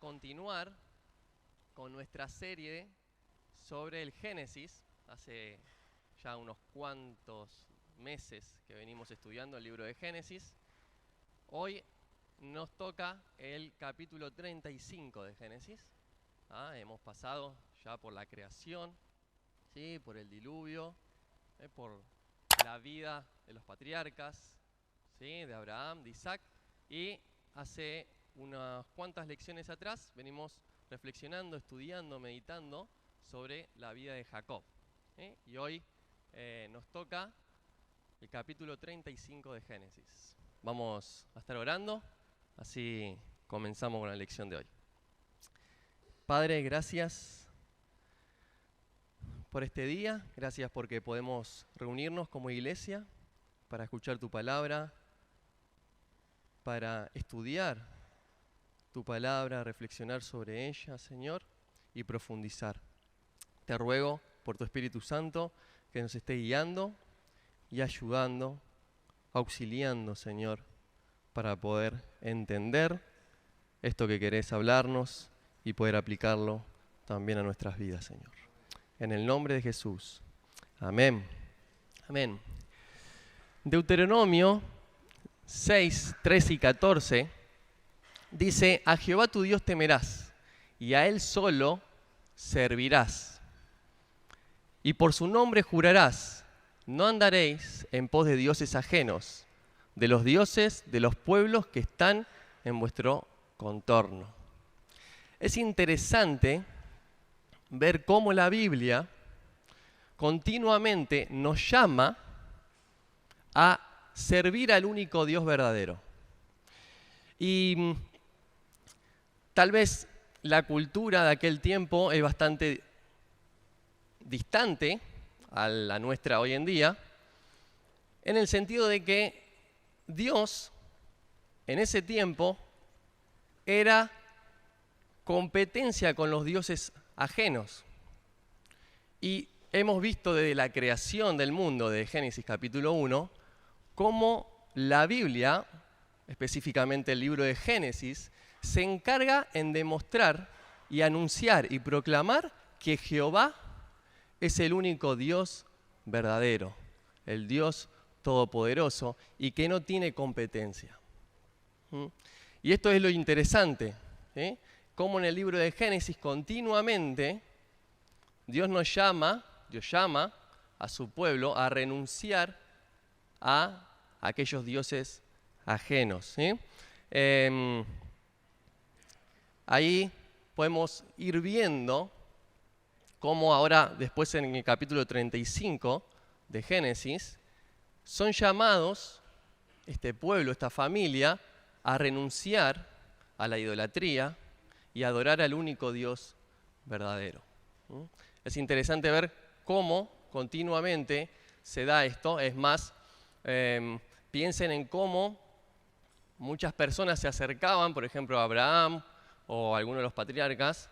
continuar con nuestra serie sobre el Génesis. Hace ya unos cuantos meses que venimos estudiando el libro de Génesis. Hoy nos toca el capítulo 35 de Génesis. Hemos pasado ya por la creación, ¿sí? Por el diluvio, por la vida de los patriarcas, ¿sí? De Abraham, de Isaac, y hace unas cuantas lecciones atrás venimos reflexionando, estudiando, meditando sobre la vida de Jacob, ¿sí? Y hoy nos toca el capítulo 35 de Génesis. Vamos a estar orando, así comenzamos con la lección de hoy. Padre, gracias por este día, gracias porque podemos reunirnos como iglesia para escuchar tu palabra, para estudiar tu palabra, reflexionar sobre ella, Señor, y profundizar. Te ruego por tu Espíritu Santo que nos esté guiando y ayudando, auxiliando, Señor, para poder entender esto que querés hablarnos y poder aplicarlo también a nuestras vidas, Señor. En el nombre de Jesús. Amén. Amén. Deuteronomio 6, 13 y 14 dice: a Jehová tu Dios temerás, y a Él solo servirás. Y por su nombre jurarás: no andaréis en pos de dioses ajenos, de los dioses de los pueblos que están en vuestro contorno. Es interesante ver cómo la Biblia continuamente nos llama a servir al único Dios verdadero. Y tal vez la cultura de aquel tiempo es bastante distante a la nuestra hoy en día, en el sentido de que Dios en ese tiempo era competencia con los dioses ajenos. Y hemos visto desde la creación del mundo, de Génesis capítulo 1, cómo la Biblia, específicamente el libro de Génesis, se encarga en demostrar y anunciar y proclamar que Jehová es el único Dios verdadero, el Dios todopoderoso y que no tiene competencia. Y esto es lo interesante, ¿sí? Cómo en el libro de Génesis continuamente Dios llama a su pueblo a renunciar a aquellos dioses ajenos, ¿sí? Ahí podemos ir viendo cómo ahora, después en el capítulo 35 de Génesis, son llamados este pueblo, esta familia, a renunciar a la idolatría y adorar al único Dios verdadero. Es interesante ver cómo continuamente se da esto. Es más, piensen en cómo muchas personas se acercaban, por ejemplo, a Abraham o a alguno de los patriarcas,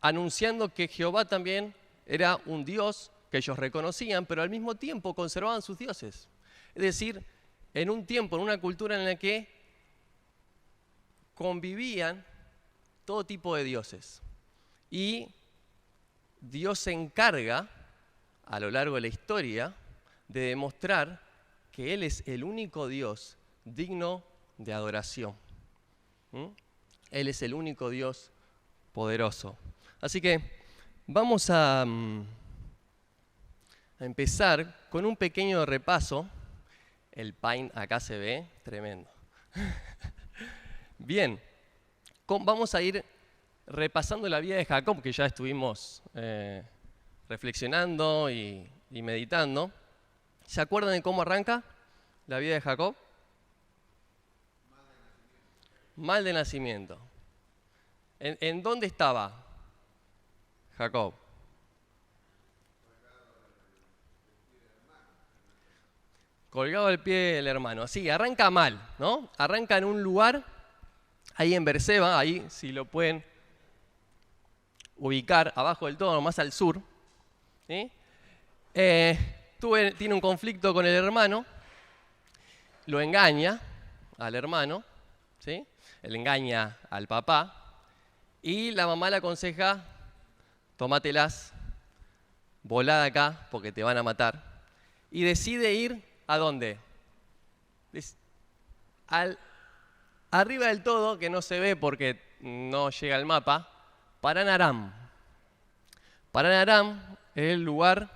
anunciando que Jehová también era un Dios que ellos reconocían, pero al mismo tiempo conservaban sus dioses. Es decir, en un tiempo, en una cultura en la que convivían todo tipo de dioses. Y Dios se encarga, a lo largo de la historia, de demostrar que Él es el único Dios digno de adoración. Él es el único Dios poderoso. Así que vamos a empezar con un pequeño repaso. El paint acá se ve tremendo. Bien, vamos a ir repasando la vida de Jacob, que ya estuvimos reflexionando y meditando. ¿Se acuerdan de cómo arranca la vida de Jacob? Mal de nacimiento. ¿En dónde estaba Jacob? Colgado al pie del hermano. Sí, arranca mal, ¿no? Arranca en un lugar, ahí en Berseba, ahí si lo pueden ubicar, abajo del todo, más al sur, ¿sí? Tiene un conflicto con el hermano, lo engaña al hermano, ¿sí? Él engaña al papá Y la mamá le aconseja, tómatelas, volá de acá porque te van a matar. Y decide ir, ¿a dónde? Arriba del todo, que no se ve porque no llega al mapa, Padan Aram. Padan Aram es el lugar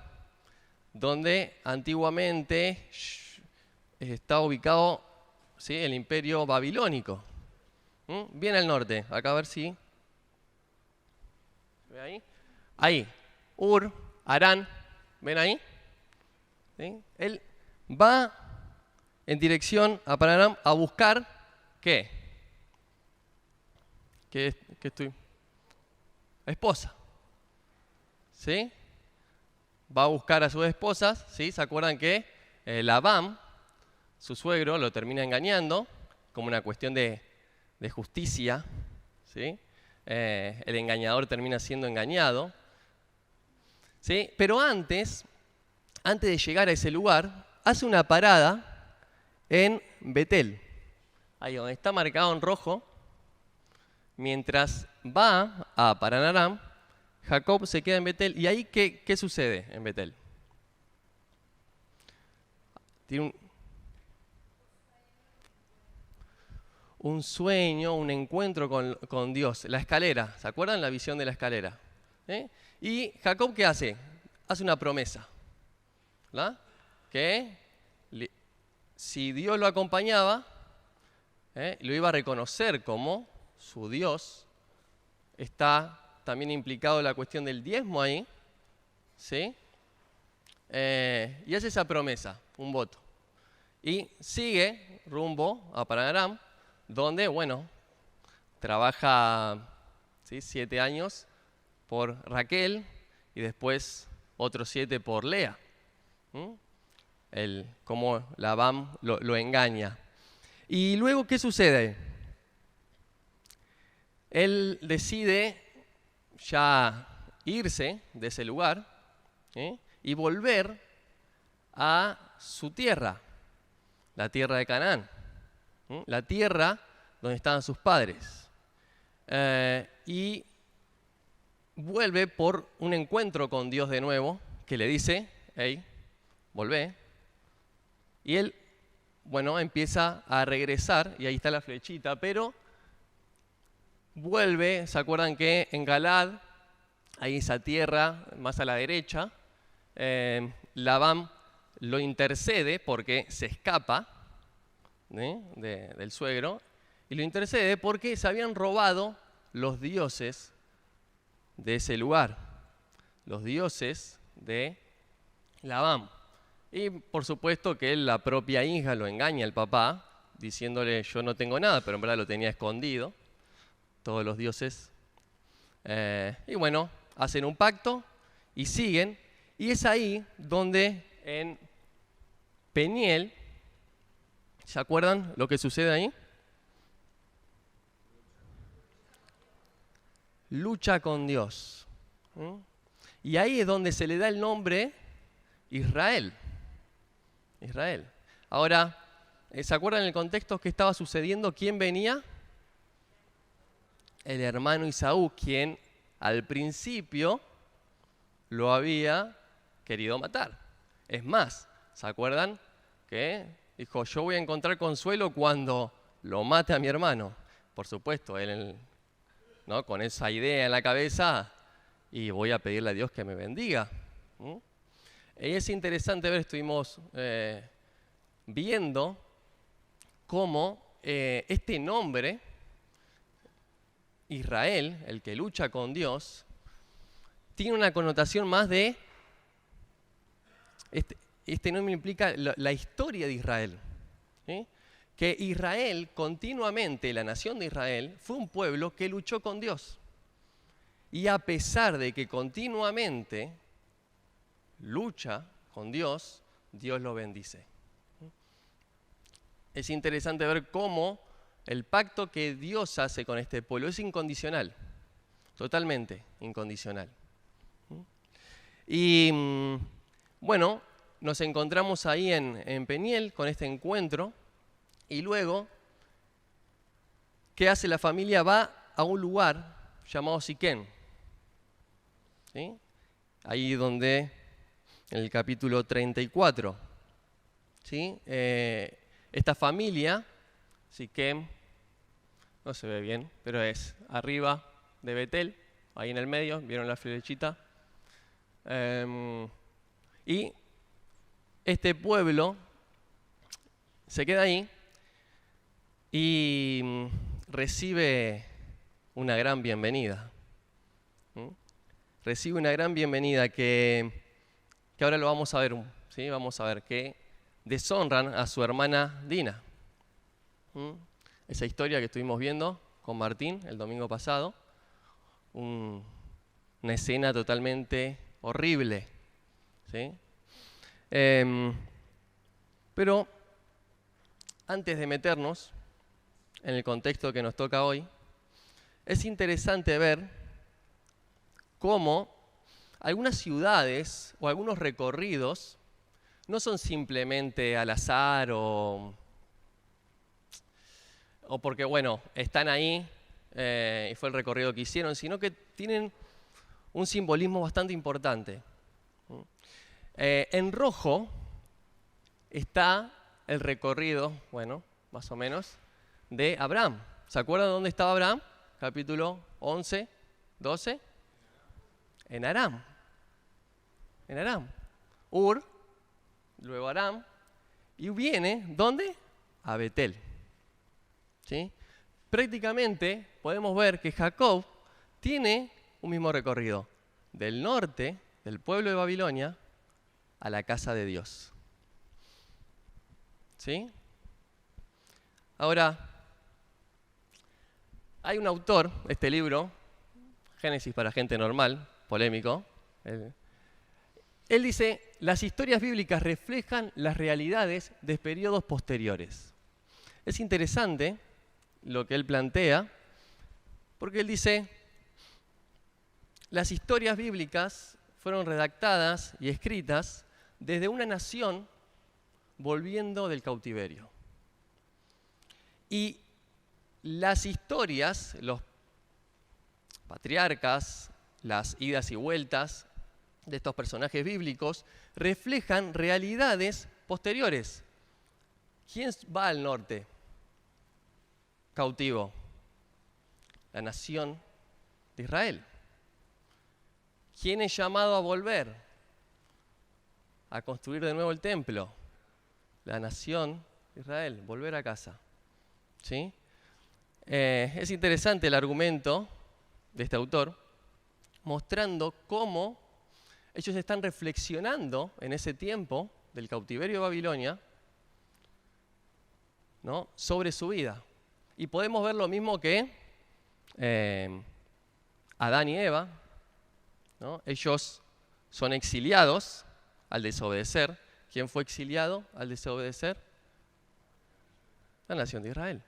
donde antiguamente está ubicado, ¿sí?, el imperio babilónico. Bien al norte, acá a ver si... ¿Ve ahí? Ahí, Ur, Harán, ¿ven ahí? ¿Sí? Él va en dirección a Padan Aram a buscar, ¿qué? ¿Qué estoy? Esposa. ¿Sí? Va a buscar a sus esposas, ¿sí? ¿Se acuerdan que Labán, su suegro, lo termina engañando como una cuestión de justicia, ¿sí? El engañador termina siendo engañado, ¿sí? Pero antes de llegar a ese lugar, hace una parada en Betel, ahí donde está marcado en rojo. Mientras va a Padan Aram, Jacob se queda en Betel. ¿Y ahí qué sucede en Betel? Tiene un sueño, un encuentro con Dios. La escalera, ¿se acuerdan la visión de la escalera? Y Jacob, ¿qué hace? Hace una promesa, ¿verdad? Que si Dios lo acompañaba, lo iba a reconocer como su Dios. Está también implicado la cuestión del diezmo ahí, ¿sí? Y hace esa promesa, un voto. Y sigue rumbo a Padan Aram, donde, bueno, trabaja, ¿sí?, 7 años por Raquel y después otros 7 por Lea. Cómo Labán lo engaña. Y luego, ¿qué sucede? Él decide ya irse de ese lugar, y volver a su tierra, la tierra de Canaán, la tierra donde estaban sus padres. Y vuelve por un encuentro con Dios de nuevo, que le dice, hey, volvé. Y él, bueno, empieza a regresar, y ahí está la flechita, pero vuelve. ¿Se acuerdan que en Galad, ahí esa tierra más a la derecha, Labán lo intercede porque se escapa del suegro, y lo intercede porque se habían robado los dioses de ese lugar, los dioses de Labán. Y por supuesto que la propia hija lo engaña al papá, diciéndole yo no tengo nada, pero en verdad lo tenía escondido, todos los dioses. Y bueno, hacen un pacto y siguen. Y es ahí donde en Peniel, ¿se acuerdan lo que sucede ahí? Lucha con Dios. Y ahí es donde se le da el nombre Israel. Israel. Ahora, ¿se acuerdan el contexto que estaba sucediendo? ¿Quién venía? El hermano Esaú, quien al principio lo había querido matar. Es más, ¿se acuerdan? Que dijo, yo voy a encontrar consuelo cuando lo mate a mi hermano. Por supuesto, él, ¿no?, con esa idea en la cabeza, y voy a pedirle a Dios que me bendiga. Y es interesante ver, estuvimos viendo cómo este nombre, Israel, el que lucha con Dios, tiene una connotación más de... Este nombre implica la historia de Israel. Que Israel continuamente, la nación de Israel, fue un pueblo que luchó con Dios. Y a pesar de que continuamente lucha con Dios, Dios lo bendice. Es interesante ver cómo el pacto que Dios hace con este pueblo es incondicional, totalmente incondicional. Y bueno, nos encontramos ahí en Peniel con este encuentro, y luego, ¿qué hace la familia? Va a un lugar llamado Siquem. ¿Sí? Ahí donde, en el capítulo 34, ¿sí? Esta familia, Siquem, no se ve bien, pero es arriba de Betel, ahí en el medio, ¿vieron la flechita? Y este pueblo se queda ahí y recibe una gran bienvenida. Recibe una gran bienvenida que ahora lo vamos a ver, ¿sí? Vamos a ver que deshonran a su hermana Dina. Esa historia que estuvimos viendo con Martín el domingo pasado, una escena totalmente horrible, ¿sí? Pero antes de meternos en el contexto que nos toca hoy, es interesante ver cómo algunas ciudades o algunos recorridos no son simplemente al azar o porque, bueno, están ahí y fue el recorrido que hicieron, sino que tienen un simbolismo bastante importante. En rojo está el recorrido, bueno, más o menos, de Abraham. ¿Se acuerdan dónde estaba Abraham? Capítulo 11, 12. En Aram. En Aram. Ur, luego Aram. Y viene, ¿dónde? A Betel. ¿Sí? Prácticamente podemos ver que Jacob tiene un mismo recorrido. Del norte, del pueblo de Babilonia, a la casa de Dios. ¿Sí? Ahora, hay un autor, este libro, Génesis para gente normal, polémico. Él dice, las historias bíblicas reflejan las realidades de periodos posteriores. Es interesante lo que él plantea, porque él dice, las historias bíblicas fueron redactadas y escritas desde una nación volviendo del cautiverio. Y las historias, los patriarcas, las idas y vueltas de estos personajes bíblicos reflejan realidades posteriores. ¿Quién va al norte? Cautivo. La nación de Israel. ¿Quién es llamado a volver? A construir de nuevo el templo. La nación de Israel, volver a casa. ¿Sí? Es interesante el argumento de este autor, mostrando cómo ellos están reflexionando en ese tiempo del cautiverio de Babilonia, ¿no?, sobre su vida. Y podemos ver lo mismo que Adán y Eva, ¿no? Ellos son exiliados al desobedecer. ¿Quién fue exiliado al desobedecer? La nación de Israel.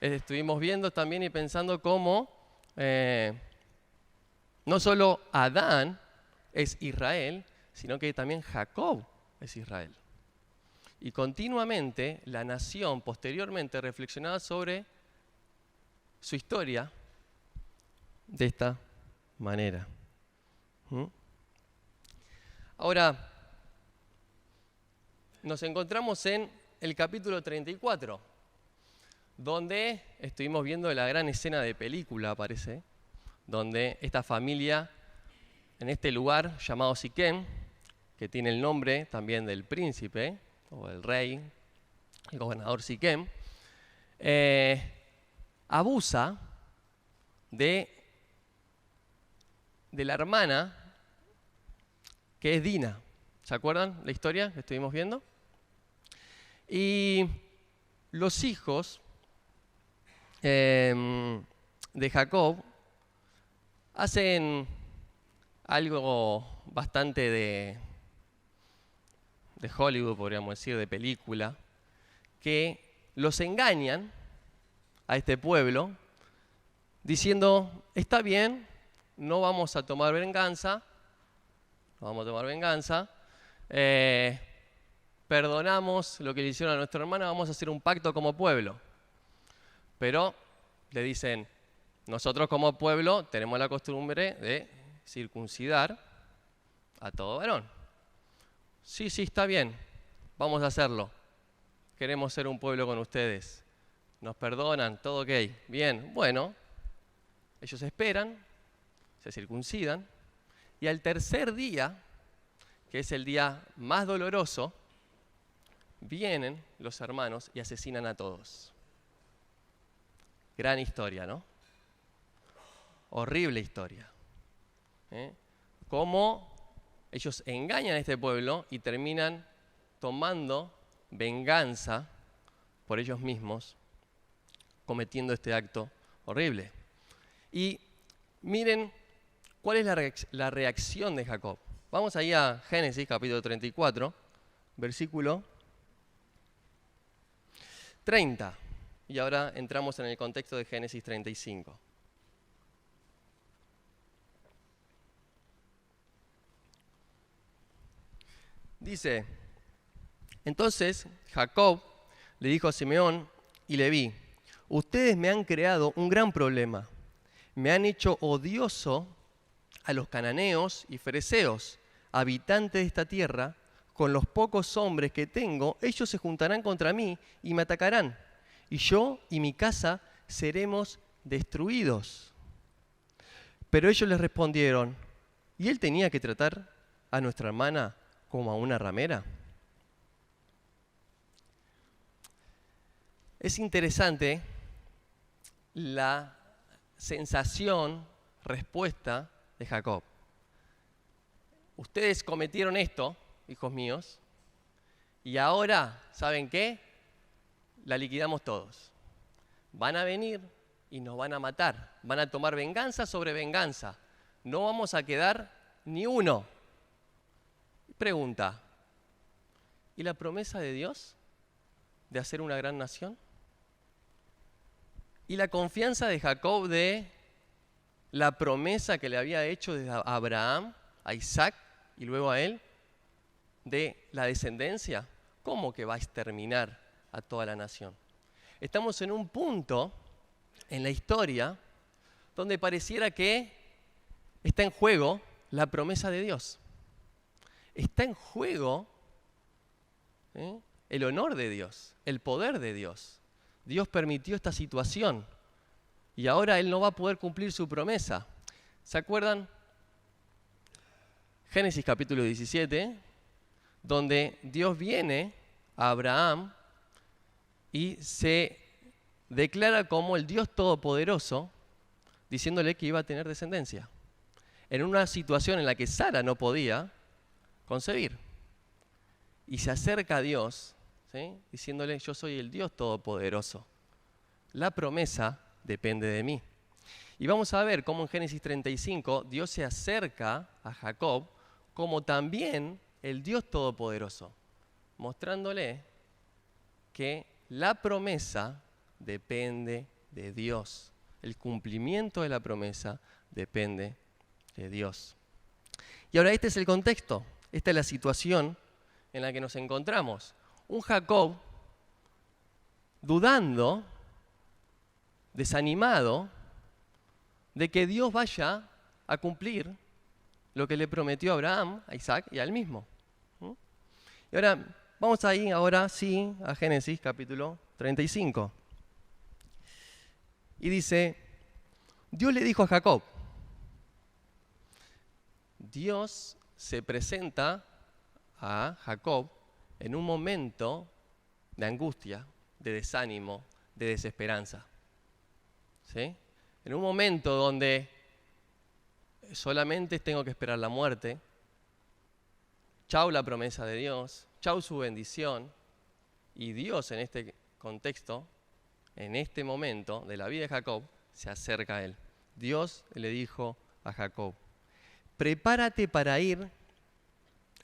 Estuvimos viendo también y pensando cómo no solo Adán es Israel, sino que también Jacob es Israel. Y continuamente la nación posteriormente reflexionaba sobre su historia de esta manera. Ahora, nos encontramos en el capítulo 34, donde estuvimos viendo la gran escena de película, parece, donde esta familia, en este lugar llamado Siquem, que tiene el nombre también del príncipe, o del rey, el gobernador Siquem, abusa de la hermana, que es Dina. ¿Se acuerdan la historia que estuvimos viendo? Y los hijos de Jacob hacen algo bastante de Hollywood, podríamos decir, de película, que los engañan a este pueblo diciendo, está bien, no vamos a tomar venganza, perdonamos lo que le hicieron a nuestra hermana, vamos a hacer un pacto como pueblo. Pero le dicen, Nosotros como pueblo tenemos la costumbre de circuncidar a todo varón. Sí, está bien, vamos a hacerlo. Queremos ser un pueblo con ustedes. Nos perdonan, todo ok. Bien, bueno, ellos esperan, se circuncidan, y al tercer día, que es el día más doloroso, vienen los hermanos y asesinan a todos. Gran historia, ¿no? Horrible historia. Cómo ellos engañan a este pueblo y terminan tomando venganza por ellos mismos, cometiendo este acto horrible. Y miren cuál es la reacción de Jacob. Vamos ahí a Génesis capítulo 34, versículo 30. Y ahora entramos en el contexto de Génesis 35. Dice, entonces Jacob le dijo a Simeón y Leví, ustedes me han creado un gran problema. Me han hecho odioso a los cananeos y fereceos, habitantes de esta tierra. Con los pocos hombres que tengo, ellos se juntarán contra mí y me atacarán. Y yo y mi casa seremos destruidos. Pero ellos les respondieron, ¿y él tenía que tratar a nuestra hermana como a una ramera? Es interesante la sensación, respuesta de Jacob. Ustedes cometieron esto, hijos míos, y ahora, ¿saben qué? La liquidamos todos. Van a venir y nos van a matar. Van a tomar venganza sobre venganza. No vamos a quedar ni uno. Pregunta, ¿y la promesa de Dios de hacer una gran nación? ¿Y la confianza de Jacob de la promesa que le había hecho desde Abraham, a Isaac y luego a él, de la descendencia? ¿Cómo que va a exterminar a toda la nación? Estamos en un punto en la historia donde pareciera que está en juego la promesa de Dios. Está en juego el honor de Dios, el poder de Dios. Dios permitió esta situación y ahora Él no va a poder cumplir su promesa. ¿Se acuerdan? Génesis capítulo 17, donde Dios viene a Abraham y se declara como el Dios Todopoderoso, diciéndole que iba a tener descendencia. En una situación en la que Sara no podía concebir. Y se acerca a Dios, ¿sí?, diciéndole, yo soy el Dios Todopoderoso. La promesa depende de mí. Y vamos a ver cómo en Génesis 35 Dios se acerca a Jacob como también el Dios Todopoderoso, mostrándole que la promesa depende de Dios. El cumplimiento de la promesa depende de Dios. Y ahora este es el contexto, esta es la situación en la que nos encontramos. Un Jacob dudando, desanimado, de que Dios vaya a cumplir lo que le prometió a Abraham, a Isaac y a él mismo. Y ahora, vamos a ir ahora sí a Génesis capítulo 35. Y dice, Dios le dijo a Jacob, Dios se presenta a Jacob en un momento de angustia, de desánimo, de desesperanza. ¿Sí? En un momento donde solamente tengo que esperar la muerte, chau la promesa de Dios, chau su bendición, y Dios en este contexto, en este momento de la vida de Jacob, se acerca a él. Dios le dijo a Jacob, prepárate para ir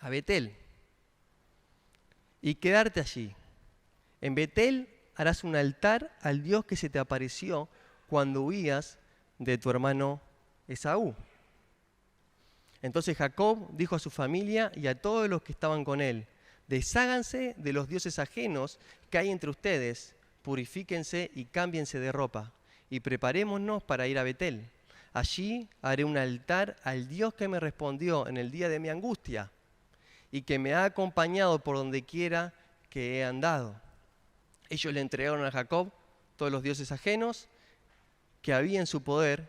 a Betel y quedarte allí. En Betel harás un altar al Dios que se te apareció cuando huías de tu hermano Esaú. Entonces Jacob dijo a su familia y a todos los que estaban con él, desháganse de los dioses ajenos que hay entre ustedes, purifíquense y cámbiense de ropa. y preparémonos para ir a Betel. Allí haré un altar al Dios que me respondió en el día de mi angustia y que me ha acompañado por donde quiera que he andado. Ellos le entregaron a Jacob todos los dioses ajenos que había en su poder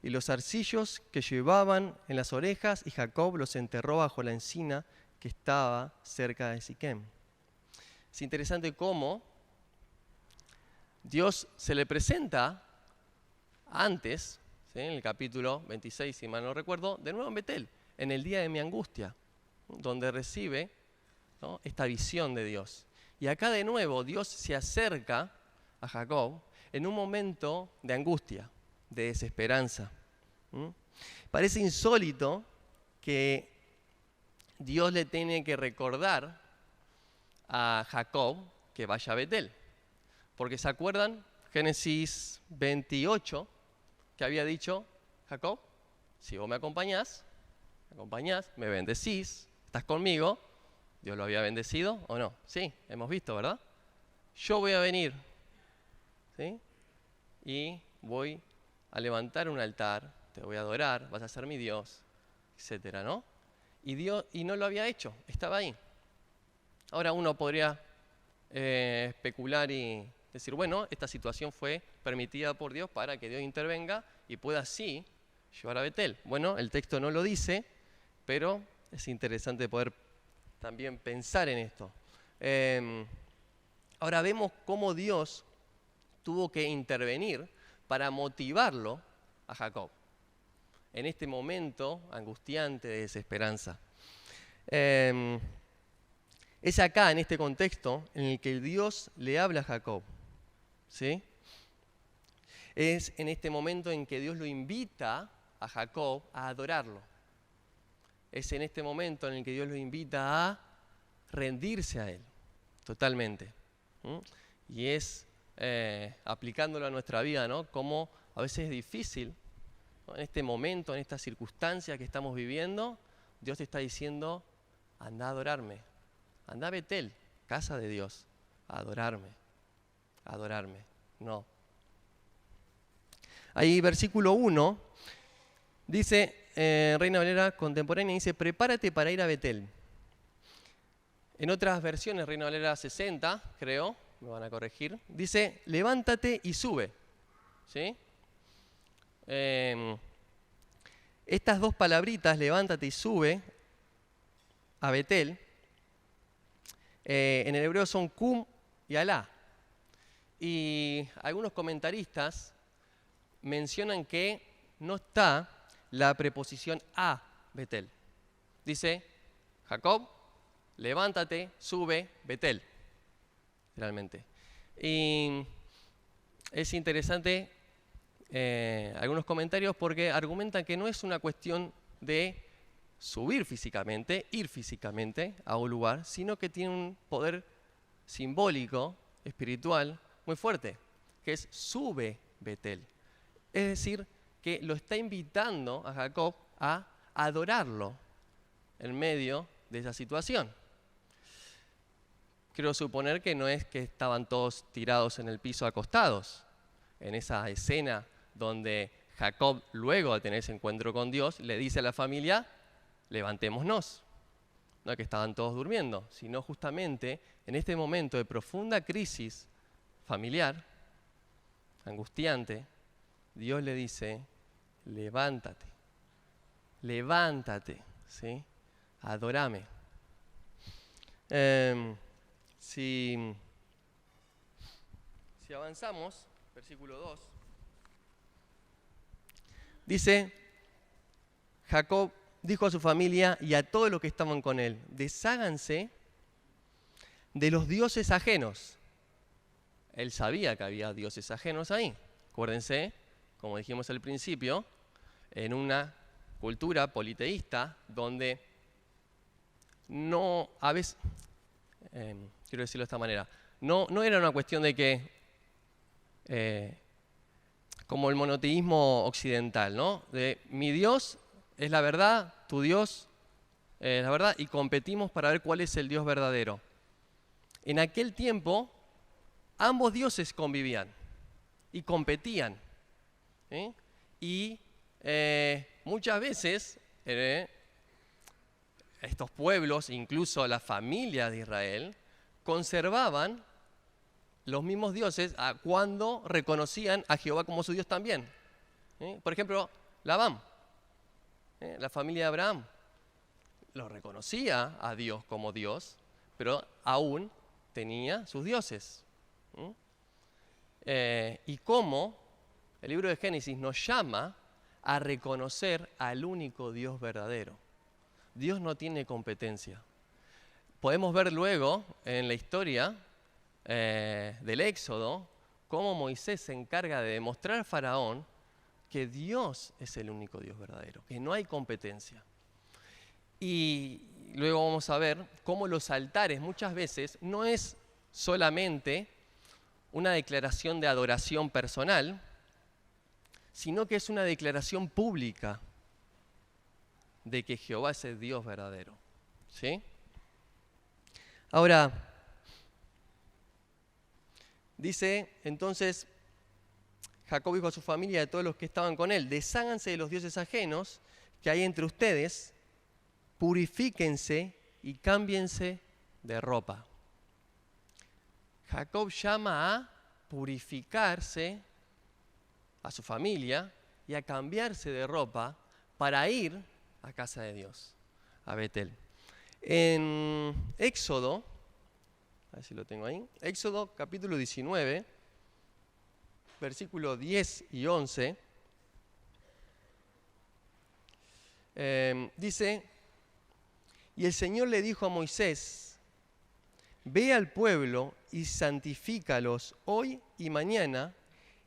y los zarcillos que llevaban en las orejas, y Jacob los enterró bajo la encina que estaba cerca de Siquem. Es interesante cómo Dios se le presenta antes, ¿sí?, en el capítulo 26, si mal no recuerdo, de nuevo en Betel, en el día de mi angustia, donde recibe, ¿no?, esta visión de Dios. Y acá de nuevo Dios se acerca a Jacob en un momento de angustia, de desesperanza. Parece insólito que Dios le tiene que recordar a Jacob que vaya a Betel. Porque ¿se acuerdan? Génesis 28, que había dicho Jacob: si vos me acompañás, me bendecís, estás conmigo. ¿Dios lo había bendecido o no? Sí, hemos visto, ¿verdad? Yo voy a venir, ¿sí?, y voy a levantar un altar, te voy a adorar, vas a ser mi Dios, etcétera, ¿no? Y no lo había hecho, estaba ahí. Ahora uno podría especular y decir, bueno, esta situación fue permitida por Dios para que Dios intervenga y pueda así llevar a Betel. Bueno, el texto no lo dice, pero es interesante poder también pensar en esto. Ahora vemos cómo Dios tuvo que intervenir para motivarlo a Jacob en este momento angustiante de desesperanza. Es acá, en este contexto, en el que Dios le habla a Jacob, ¿sí? Es en este momento en que Dios lo invita a Jacob a adorarlo. Es en este momento en el que Dios lo invita a rendirse a Él, totalmente. Y es aplicándolo a nuestra vida, ¿no?, como a veces es difícil, ¿no?, en este momento, en esta circunstancia que estamos viviendo, Dios te está diciendo: anda a adorarme, anda a Betel, casa de Dios, a adorarme, no. Ahí versículo 1 dice, Reina Valera contemporánea, dice: prepárate para ir a Betel. En otras versiones, Reina Valera 60, creo, me van a corregir, dice: levántate y sube, ¿sí? Estas dos palabritas, levántate y sube, a Betel, en el hebreo son kum y alá. Y algunos comentaristas mencionan que no está la preposición a Betel. Dice: Jacob, levántate, sube, Betel, realmente. Y es interesante algunos comentarios porque argumentan que no es una cuestión de subir físicamente, ir físicamente a un lugar, sino que tiene un poder simbólico, espiritual, muy fuerte, que es sube Betel. Es decir, que lo está invitando a Jacob a adorarlo en medio de esa situación. Quiero suponer que no es que estaban todos tirados en el piso acostados, en esa escena donde Jacob, luego de tener ese encuentro con Dios, le dice a la familia: levantémonos. No es que estaban todos durmiendo, sino justamente en este momento de profunda crisis familiar, angustiante, Dios le dice: levántate, ¿sí?, adórame. Si avanzamos, versículo 2, dice: Jacob dijo a su familia y a todos los que estaban con él: desháganse de los dioses ajenos. Él sabía que había dioses ajenos ahí. Acuérdense, como dijimos al principio, en una cultura politeísta donde no, a veces, quiero decirlo de esta manera, no era una cuestión de que, como el monoteísmo occidental, ¿no?, de mi Dios es la verdad, tu Dios es la verdad, y competimos para ver cuál es el Dios verdadero. En aquel tiempo, ambos dioses convivían. y competían. ¿Sí? Y muchas veces estos pueblos, incluso la familia de Israel, conservaban los mismos dioses cuando reconocían a Jehová como su Dios también. Por ejemplo, Labán, la familia de Abraham, lo reconocía a Dios como Dios, pero aún tenía sus dioses. Y cómo el libro de Génesis nos llama a reconocer al único Dios verdadero. Dios no tiene competencia. Podemos ver luego en la historia del Éxodo cómo Moisés se encarga de demostrar a Faraón que Dios es el único Dios verdadero, que no hay competencia. Y luego vamos a ver cómo los altares muchas veces no es solamente una declaración de adoración personal, sino que es una declaración pública de que Jehová es el Dios verdadero. ¿Sí? Ahora, dice entonces Jacob dijo a su familia y a todos los que estaban con él: desháganse de los dioses ajenos que hay entre ustedes, purifíquense y cámbiense de ropa. Jacob llama a purificarse a su familia y a cambiarse de ropa para ir a casa de Dios, a Betel. En Éxodo, a ver si lo tengo ahí, Éxodo capítulo 19, versículos 10 y 11, dice: y el Señor le dijo a Moisés: ve al pueblo y santifícalos hoy y mañana,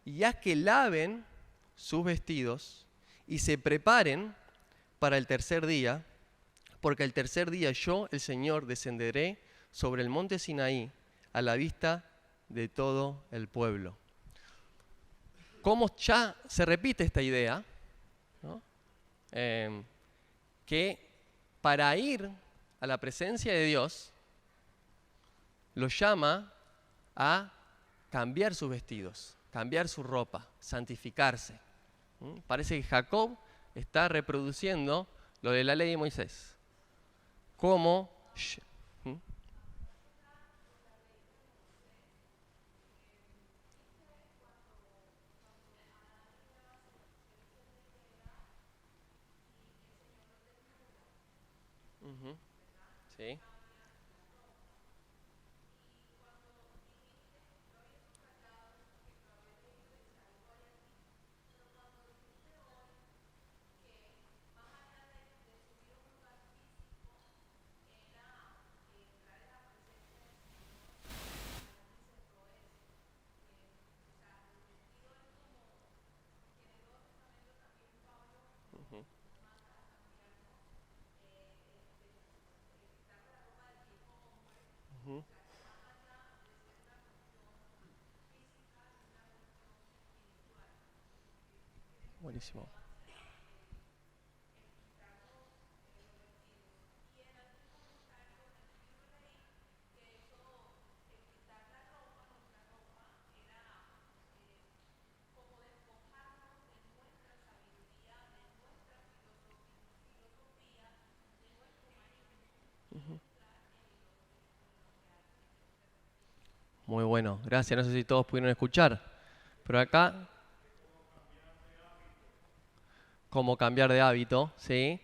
y haz que laven sus vestidos y se preparen para el tercer día, porque el tercer día yo, el Señor, descenderé sobre el monte Sinaí a la vista de todo el pueblo. ¿Cómo ya se repite esta idea? ¿No? Que para ir a la presencia de Dios, lo llama a cambiar sus vestidos, cambiar su ropa, santificarse. Parece que Jacob está reproduciendo lo de la ley de Moisés. ¿Cómo? Sí. Buenísimo. Muy bueno, gracias. No sé si todos pudieron escuchar, pero acá, cómo cambiar de hábito, ¿sí?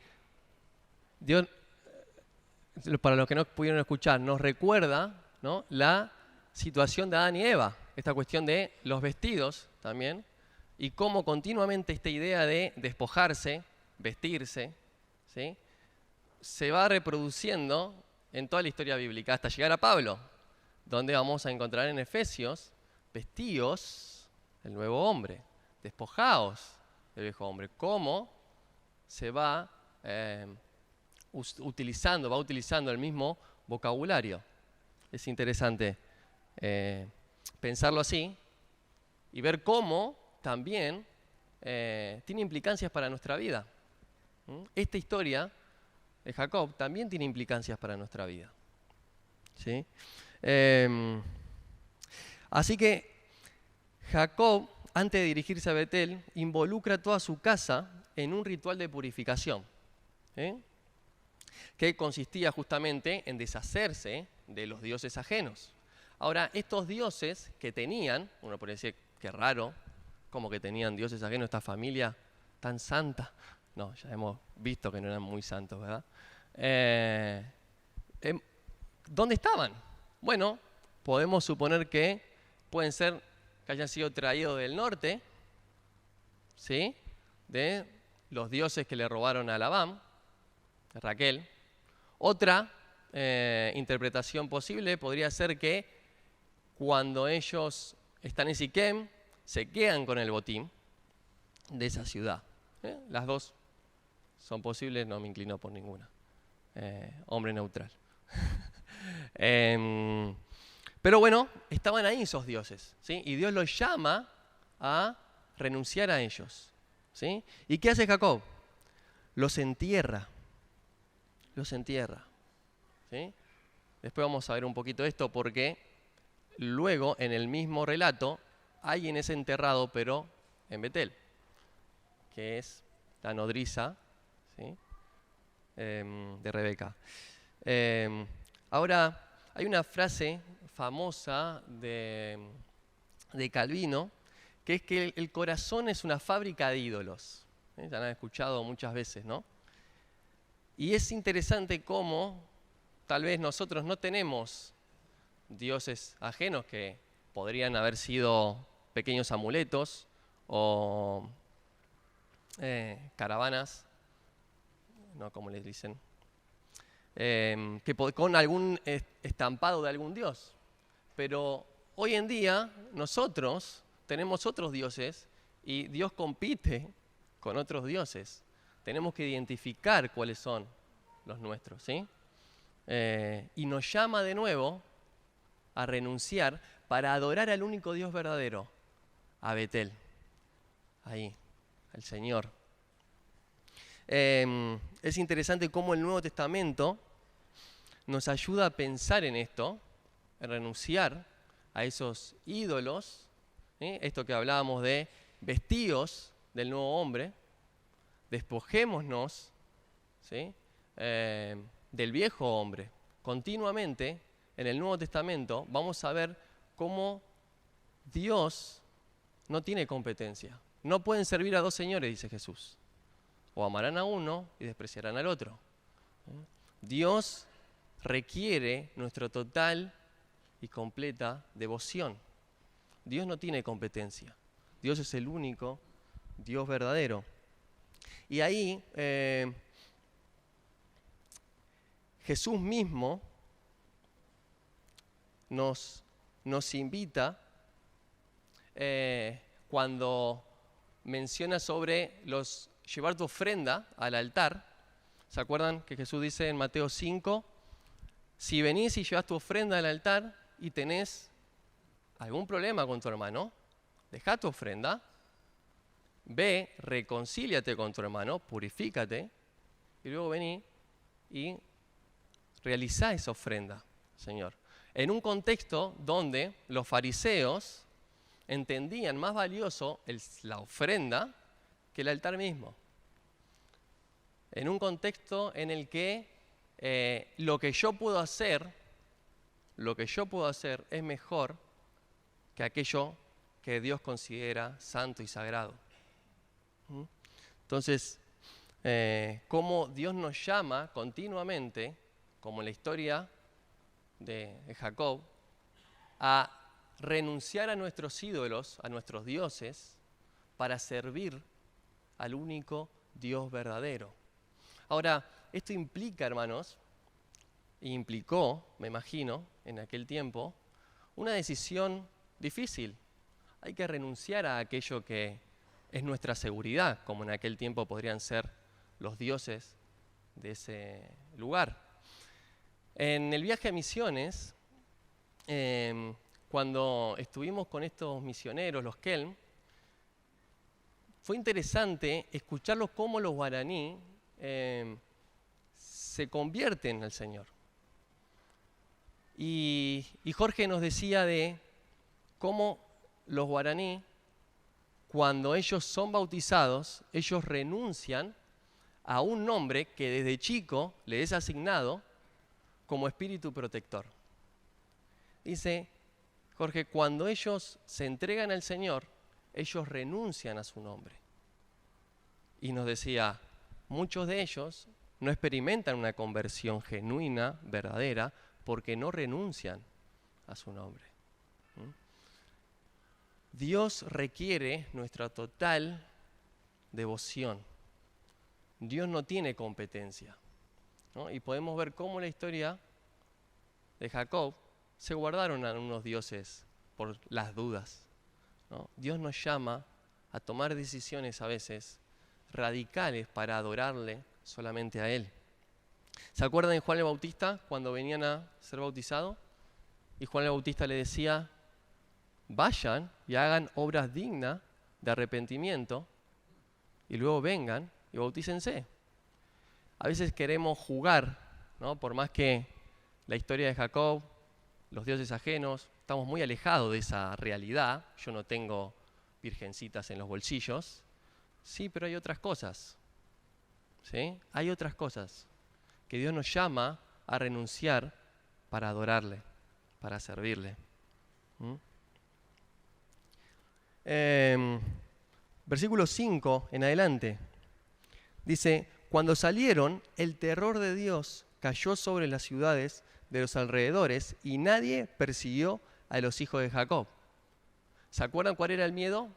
Dios, para los que no pudieron escuchar, nos recuerda, ¿no?, la situación de Adán y Eva, esta cuestión de los vestidos también, y cómo continuamente esta idea de despojarse, vestirse, ¿sí?, se va reproduciendo en toda la historia bíblica hasta llegar a Pablo, donde vamos a encontrar en Efesios: vestíos el nuevo hombre, despojaos del viejo hombre. Cómo se va utilizando el mismo vocabulario. Es interesante pensarlo así y ver cómo también tiene implicancias para nuestra vida. Esta historia de Jacob también tiene implicancias para nuestra vida. ¿Sí? Así que Jacob antes de dirigirse a Betel, involucra toda su casa en un ritual de purificación, que consistía justamente en deshacerse de los dioses ajenos. Ahora, estos dioses que tenían, uno podría decir, qué raro, como que tenían dioses ajenos esta familia tan santa. No, ya hemos visto que no eran muy santos, ¿verdad? ¿Dónde estaban? Bueno, podemos suponer que pueden ser que hayan sido traídos del norte, ¿sí? De los dioses que le robaron a Labán, Raquel. Otra interpretación posible podría ser que cuando ellos están en Siquem, se quedan con el botín de esa ciudad. Las dos son posibles, no me inclino por ninguna. Hombre neutral. Pero bueno, estaban ahí esos dioses, ¿sí? Y Dios los llama a renunciar a ellos, ¿sí? ¿Y qué hace Jacob? Los entierra. Los entierra, ¿sí? Después vamos a ver un poquito esto porque luego en el mismo relato alguien es enterrado, pero en Betel, que es la nodriza, ¿sí? De Rebeca. Ahora, hay una frase famosa de Calvino, que es que el corazón es una fábrica de ídolos. Ya la han escuchado muchas veces, ¿no? Y es interesante cómo tal vez nosotros no tenemos dioses ajenos que podrían haber sido pequeños amuletos o caravanas, no como les dicen, con algún estampado de algún dios. Pero hoy en día nosotros tenemos otros dioses y Dios compite con otros dioses. Tenemos que identificar cuáles son los nuestros, ¿sí? Y nos llama de nuevo a renunciar para adorar al único Dios verdadero, a Betel, ahí, al Señor. Es interesante cómo el Nuevo Testamento nos ayuda a pensar en esto, en renunciar a esos ídolos, ¿sí? Esto que hablábamos de vestidos del nuevo hombre, despojémonos, ¿sí? Del viejo hombre. Continuamente en el Nuevo Testamento vamos a ver cómo Dios no tiene competencia. No pueden servir a dos señores, dice Jesús. O amarán a uno y despreciarán al otro. Dios requiere nuestra total y completa devoción. Dios no tiene competencia. Dios es el único Dios verdadero. Y ahí Jesús mismo nos invita cuando menciona sobre llevar tu ofrenda al altar. ¿Se acuerdan que Jesús dice en Mateo 5? Si venís y llevas tu ofrenda al altar y tenés algún problema con tu hermano, dejá tu ofrenda, ve, reconcíliate con tu hermano, purifícate, y luego vení y realizá esa ofrenda, Señor. En un contexto donde los fariseos entendían más valioso la ofrenda que el altar mismo. En un contexto en el que lo que yo puedo hacer es mejor que aquello que Dios considera santo y sagrado. Entonces, cómo Dios nos llama continuamente, como en la historia de Jacob, a renunciar a nuestros ídolos, a nuestros dioses, para servir al único Dios verdadero. Ahora, esto implica, hermanos, implicó, me imagino, en aquel tiempo, una decisión difícil. Hay que renunciar a aquello que es nuestra seguridad, como en aquel tiempo podrían ser los dioses de ese lugar. En el viaje a misiones, cuando estuvimos con estos misioneros, los Kelm, fue interesante escucharlos cómo los guaraní se convierten al Señor. Y Jorge nos decía de cómo los guaraní cuando ellos son bautizados, ellos renuncian a un nombre que desde chico le es asignado como espíritu protector. Dice Jorge, cuando ellos se entregan al Señor, ellos renuncian a su nombre. Y nos decía, muchos de ellos no experimentan una conversión genuina, verdadera, porque no renuncian a su nombre. Dios requiere nuestra total devoción. Dios no tiene competencia, ¿no? Y podemos ver cómo en la historia de Jacob se guardaron a unos dioses por las dudas, ¿no? Dios nos llama a tomar decisiones a veces radicales para adorarle solamente a Él. ¿Se acuerdan de Juan el Bautista cuando venían a ser bautizados? Y Juan el Bautista le decía, vayan y hagan obras dignas de arrepentimiento y luego vengan y bautícense. A veces queremos jugar, ¿no? Por más que la historia de Jacob, los dioses ajenos, estamos muy alejados de esa realidad. Yo no tengo virgencitas en los bolsillos. Sí, pero hay otras cosas. ¿Sí? Hay otras cosas que Dios nos llama a renunciar para adorarle, para servirle. Versículo 5 en adelante. Dice, cuando salieron, el terror de Dios cayó sobre las ciudades de los alrededores y nadie persiguió a los hijos de Jacob. ¿Se acuerdan cuál era el miedo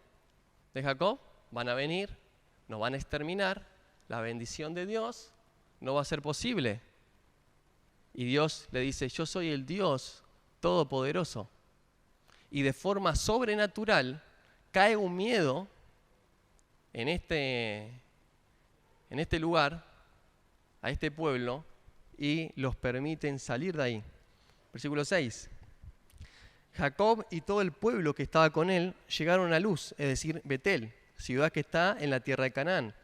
de Jacob? Van a venir, nos van a exterminar, la bendición de Dios no va a ser posible. Y Dios le dice, yo soy el Dios todopoderoso. Y de forma sobrenatural cae un miedo en este lugar, a este pueblo, y los permiten salir de ahí. Versículo 6. Jacob y todo el pueblo que estaba con él llegaron a Luz, es decir, Betel, ciudad que está en la tierra de Canaán.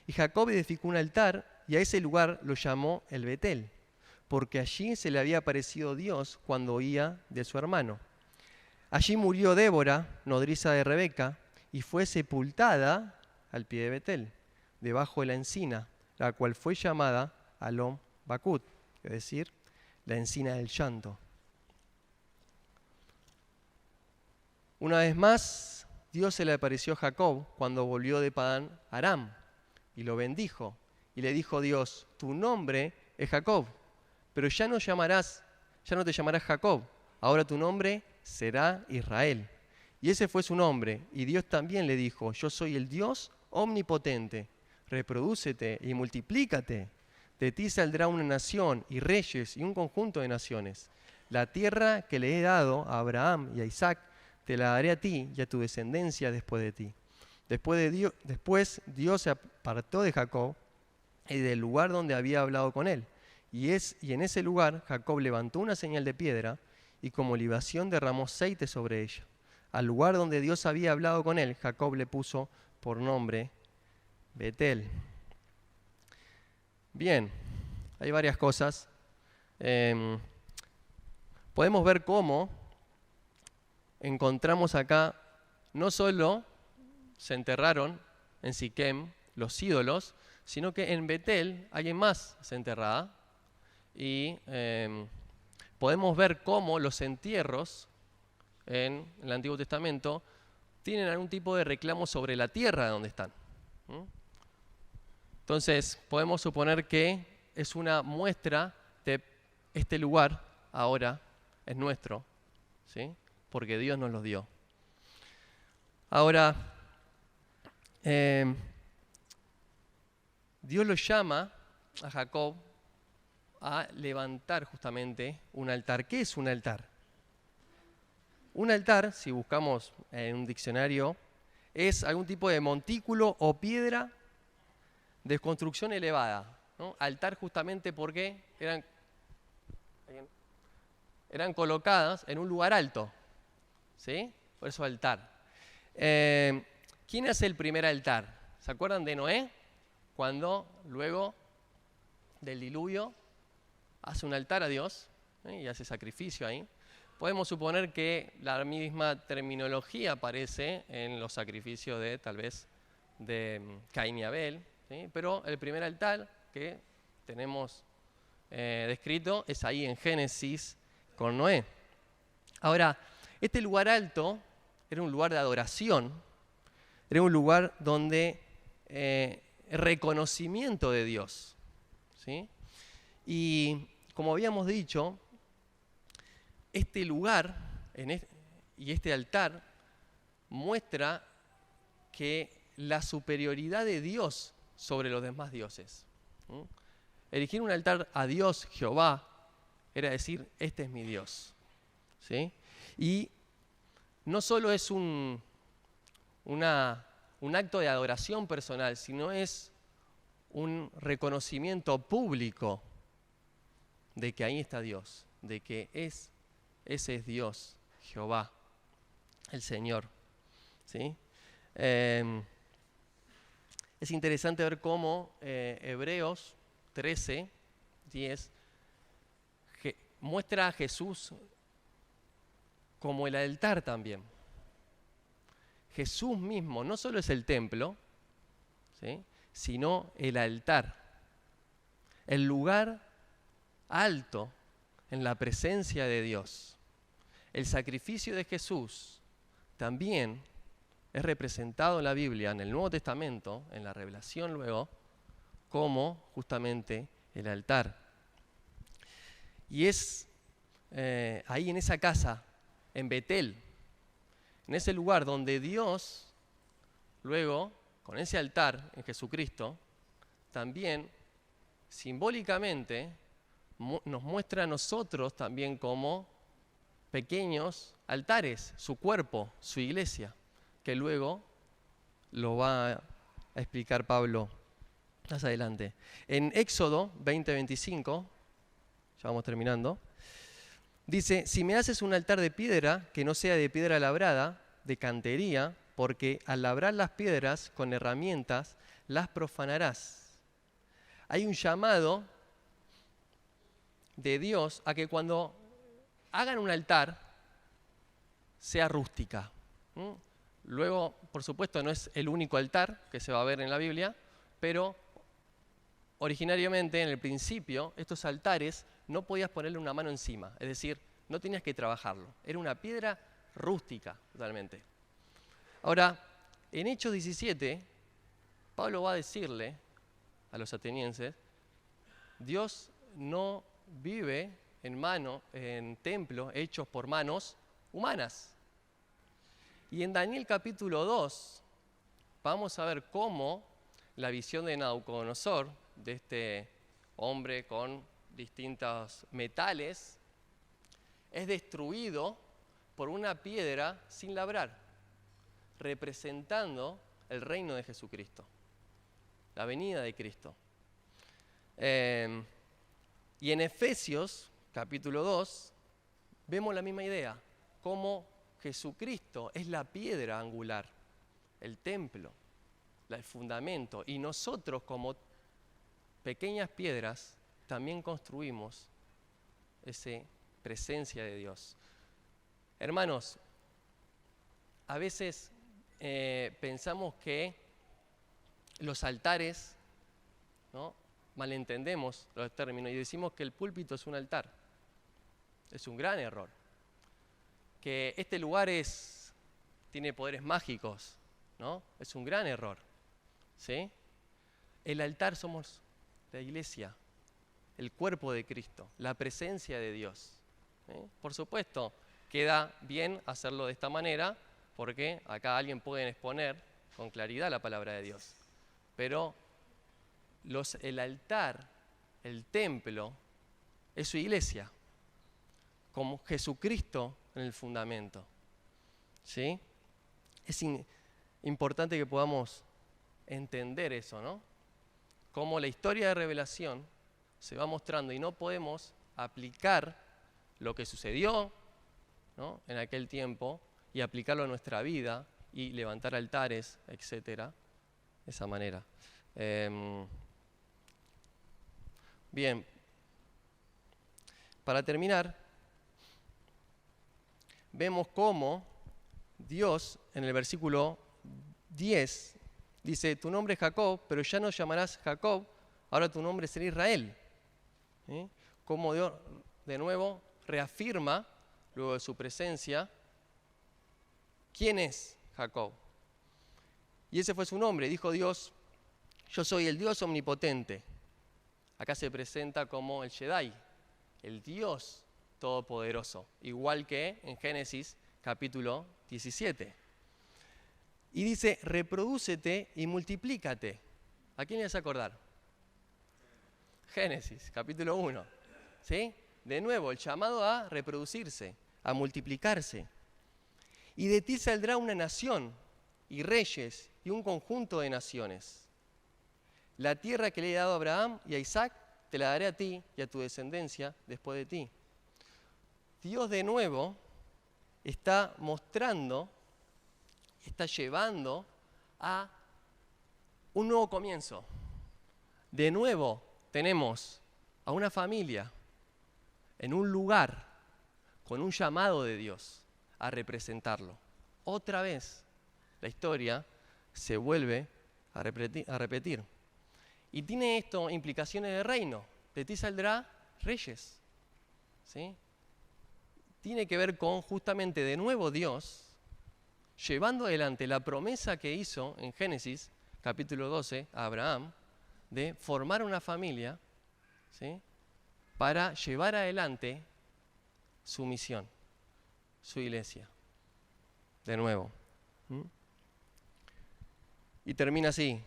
Y Jacob edificó un altar y a ese lugar lo llamó el Betel, porque allí se le había aparecido Dios cuando oía de su hermano. Allí murió Débora, nodriza de Rebeca, y fue sepultada al pie de Betel, debajo de la encina, la cual fue llamada Alon Bakut, es decir, la encina del llanto. Una vez más, Dios se le apareció a Jacob cuando volvió de Padán Aram y lo bendijo. Y le dijo Dios, tu nombre es Jacob, pero ya no te llamarás Jacob, ahora tu nombre será Israel. Y ese fue su nombre. Y Dios también le dijo, yo soy el Dios omnipotente, reprodúcete y multiplícate. De ti saldrá una nación y reyes y un conjunto de naciones. La tierra que le he dado a Abraham y a Isaac, te la daré a ti y a tu descendencia después de ti. Después Dios se apartó de Jacob y del lugar donde había hablado con él. Y en ese lugar Jacob levantó una señal de piedra y como libación derramó aceite sobre ella. Al lugar donde Dios había hablado con él, Jacob le puso por nombre Betel. Bien, hay varias cosas. Podemos ver cómo encontramos acá, no solo se enterraron en Siquem los ídolos, sino que en Betel alguien más se enterraba. Y podemos ver cómo los entierros en el Antiguo Testamento tienen algún tipo de reclamo sobre la tierra donde están. Entonces, podemos suponer que es una muestra de este lugar ahora es nuestro, ¿sí? Porque Dios nos los dio. Ahora, Dios lo llama a Jacob a levantar justamente un altar. ¿Qué es un altar? Un altar, si buscamos en un diccionario, es algún tipo de montículo o piedra de construcción elevada, ¿no? Altar justamente porque eran colocadas en un lugar alto, ¿sí? Por eso altar. ¿Quién hace el primer altar? ¿Se acuerdan de Noé? Cuando luego del diluvio hace un altar a Dios, ¿sí? Y hace sacrificio ahí. podemos suponer que la misma terminología aparece en los sacrificios de, tal vez, de Caín y Abel, ¿sí? Pero el primer altar que tenemos descrito es ahí en Génesis con Noé. Ahora, este lugar alto era un lugar de adoración, era un lugar donde reconocimiento de Dios, ¿sí? Y como habíamos dicho, este lugar y este altar muestra que la superioridad de Dios sobre los demás dioses. Erigir un altar a Dios, Jehová, era decir, este es mi Dios, ¿sí? Y no solo es un acto de adoración personal, sino es un reconocimiento público de que ahí está Dios, de que ese es Dios, Jehová, el Señor, ¿sí? Es interesante ver cómo Hebreos 13:10 muestra a Jesús como el altar también. Jesús mismo no solo es el templo, ¿sí?, sino el altar, el lugar alto en la presencia de Dios. El sacrificio de Jesús también es representado en la Biblia, en el Nuevo Testamento, en la revelación luego, como justamente el altar. Y es ahí en esa casa, en Betel, en ese lugar donde Dios, luego, con ese altar en Jesucristo, también simbólicamente nos muestra a nosotros también como pequeños altares, su cuerpo, su iglesia, que luego lo va a explicar Pablo más adelante. En Éxodo 20:25, ya vamos terminando, dice: si me haces un altar de piedra que no sea de piedra labrada, de cantería, porque al labrar las piedras con herramientas las profanarás. Hay un llamado de Dios a que cuando hagan un altar sea rústica. Luego, por supuesto, no es el único altar que se va a ver en la Biblia, pero originariamente, en el principio, estos altares no podías ponerle una mano encima, es decir, no tenías que trabajarlo. Era una piedra rústica, totalmente. Ahora, en Hechos 17, Pablo va a decirle a los atenienses: Dios no vive en templos hechos por manos humanas. Y en Daniel capítulo 2 vamos a ver cómo la visión de Nabucodonosor, de este hombre con distintos metales, es destruido por una piedra sin labrar, representando el reino de Jesucristo, la venida de Cristo. Y en Efesios capítulo 2 vemos la misma idea, cómo Jesucristo es la piedra angular, el templo, el fundamento, y nosotros como pequeñas piedras también construimos esa presencia de Dios. Hermanos, a veces pensamos que los altares, ¿no?, malentendemos los términos y decimos que el púlpito es un altar. Es un gran error. Que este lugar tiene poderes mágicos, ¿no? Es un gran error, ¿sí? El altar somos la iglesia, el cuerpo de Cristo, la presencia de Dios, ¿sí? Por supuesto, queda bien hacerlo de esta manera, porque acá alguien puede exponer con claridad la palabra de Dios. Pero el altar, el templo, es su iglesia, como Jesucristo en el fundamento, ¿sí? Es importante que podamos entender eso, ¿no? Cómo la historia de revelación se va mostrando y no podemos aplicar lo que sucedió, ¿no?, en aquel tiempo y aplicarlo a nuestra vida y levantar altares, etcétera, de esa manera. Bien, para terminar, vemos cómo Dios, en el versículo 10, dice, tu nombre es Jacob, pero ya no llamarás Jacob, ahora tu nombre será Israel. ¿Sí? Cómo Dios de nuevo reafirma, luego de su presencia, quién es Jacob. Y ese fue su nombre. Dijo Dios, yo soy el Dios omnipotente. Acá se presenta como el Shaddai, el Dios todopoderoso, igual que en Génesis capítulo 17. Y dice, reprodúcete y multiplícate. ¿A quién le vas a acordar? Génesis capítulo 1. ¿Sí? De nuevo, el llamado a reproducirse, a multiplicarse. Y de ti saldrá una nación y reyes y un conjunto de naciones. La tierra que le he dado a Abraham y a Isaac te la daré a ti y a tu descendencia después de ti. Dios de nuevo está mostrando, está llevando a un nuevo comienzo. De nuevo tenemos a una familia en un lugar con un llamado de Dios a representarlo. Otra vez la historia se vuelve a repetir. Y tiene esto implicaciones de reino. De ti saldrá reyes. ¿Sí? Tiene que ver con justamente de nuevo Dios llevando adelante la promesa que hizo en Génesis capítulo 12 a Abraham de formar una familia, ¿sí?, para llevar adelante su misión, su iglesia. De nuevo. Y termina así,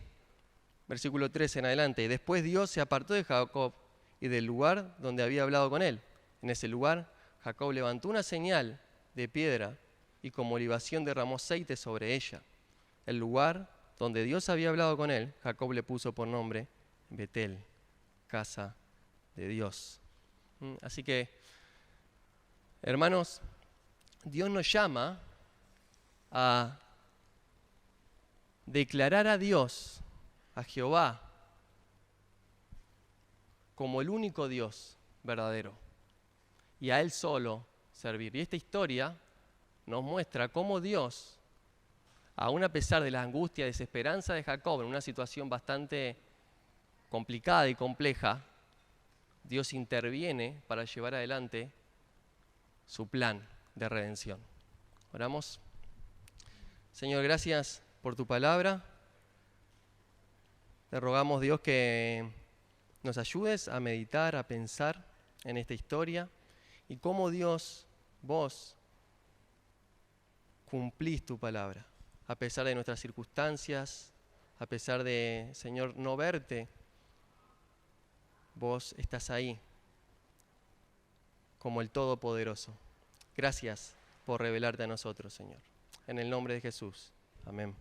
versículo 13 en adelante. Después Dios se apartó de Jacob y del lugar donde había hablado con él. En ese lugar Jacob levantó una señal de piedra y como libación derramó aceite sobre ella. El lugar donde Dios había hablado con él, Jacob le puso por nombre Betel, casa de Dios. Así que, hermanos, Dios nos llama a declarar a Dios, a Jehová, como el único Dios verdadero y a Él solo servir. Y esta historia nos muestra cómo Dios, aún a pesar de la angustia y desesperanza de Jacob en una situación bastante complicada y compleja, Dios interviene para llevar adelante su plan de redención. Oramos. Señor, gracias por tu palabra. Te rogamos, Dios, que nos ayudes a meditar, a pensar en esta historia y cómo, Dios, vos cumplís tu palabra, a pesar de nuestras circunstancias, a pesar de, Señor, no verte, vos estás ahí como el Todopoderoso. Gracias por revelarte a nosotros, Señor. En el nombre de Jesús. Amén.